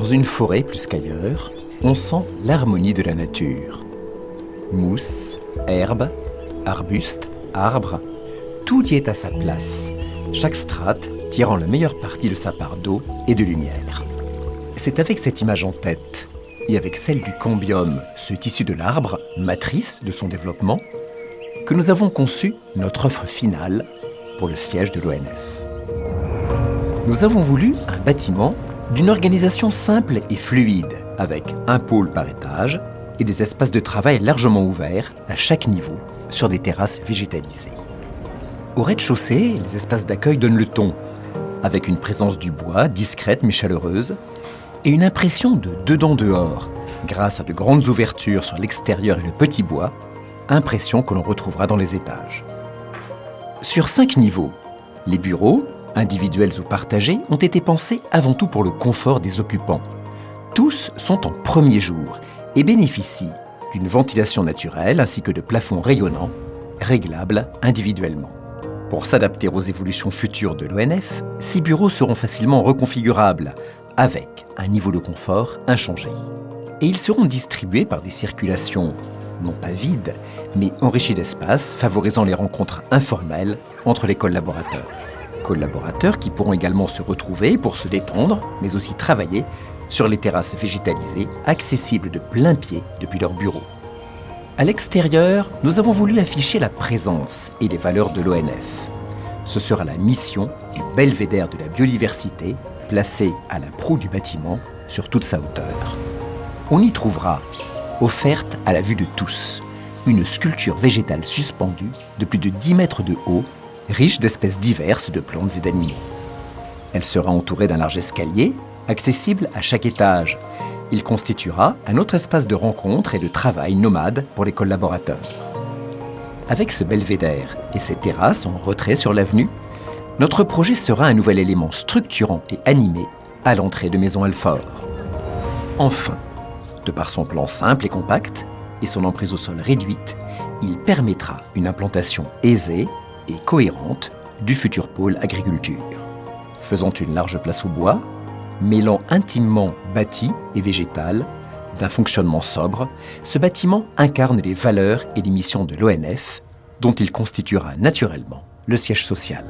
Dans une forêt plus qu'ailleurs, on sent l'harmonie de la nature. Mousse, herbes, arbustes, arbres, tout y est à sa place, chaque strate tirant la meilleure partie de sa part d'eau et de lumière. C'est avec cette image en tête, et avec celle du cambium, ce tissu de l'arbre, matrice de son développement, que nous avons conçu notre offre finale pour le siège de l'ONF. Nous avons voulu un bâtiment d'une organisation simple et fluide, avec un pôle par étage et des espaces de travail largement ouverts à chaque niveau sur des terrasses végétalisées. Au rez-de-chaussée, les espaces d'accueil donnent le ton, avec une présence du bois discrète mais chaleureuse et une impression de dedans-dehors, grâce à de grandes ouvertures sur l'extérieur et le petit bois, impression que l'on retrouvera dans les étages. Sur 5 niveaux, les bureaux, individuels ou partagés, ont été pensés avant tout pour le confort des occupants. Tous sont en premier jour et bénéficient d'une ventilation naturelle ainsi que de plafonds rayonnants, réglables individuellement. Pour s'adapter aux évolutions futures de l'ONF, ces bureaux seront facilement reconfigurables, avec un niveau de confort inchangé. Et ils seront distribués par des circulations, non pas vides, mais enrichies d'espace, favorisant les rencontres informelles entre les collaborateurs. Collaborateurs qui pourront également se retrouver pour se détendre, mais aussi travailler sur les terrasses végétalisées, accessibles de plein pied depuis leur bureau. À l'extérieur, nous avons voulu afficher la présence et les valeurs de l'ONF. Ce sera la mission du belvédère de la biodiversité, placé à la proue du bâtiment sur toute sa hauteur. On y trouvera, offerte à la vue de tous, une sculpture végétale suspendue de plus de 10 mètres de haut, riche d'espèces diverses de plantes et d'animaux. Elle sera entourée d'un large escalier, accessible à chaque étage. Il constituera un autre espace de rencontre et de travail nomade pour les collaborateurs. Avec ce belvédère et ces terrasses en retrait sur l'avenue, notre projet sera un nouvel élément structurant et animé à l'entrée de Maison Alfort. Enfin, de par son plan simple et compact et son emprise au sol réduite, il permettra une implantation aisée et cohérente du futur pôle agriculture. Faisant une large place au bois, mêlant intimement bâti et végétal, d'un fonctionnement sobre, ce bâtiment incarne les valeurs et les missions de l'ONF, dont il constituera naturellement le siège social.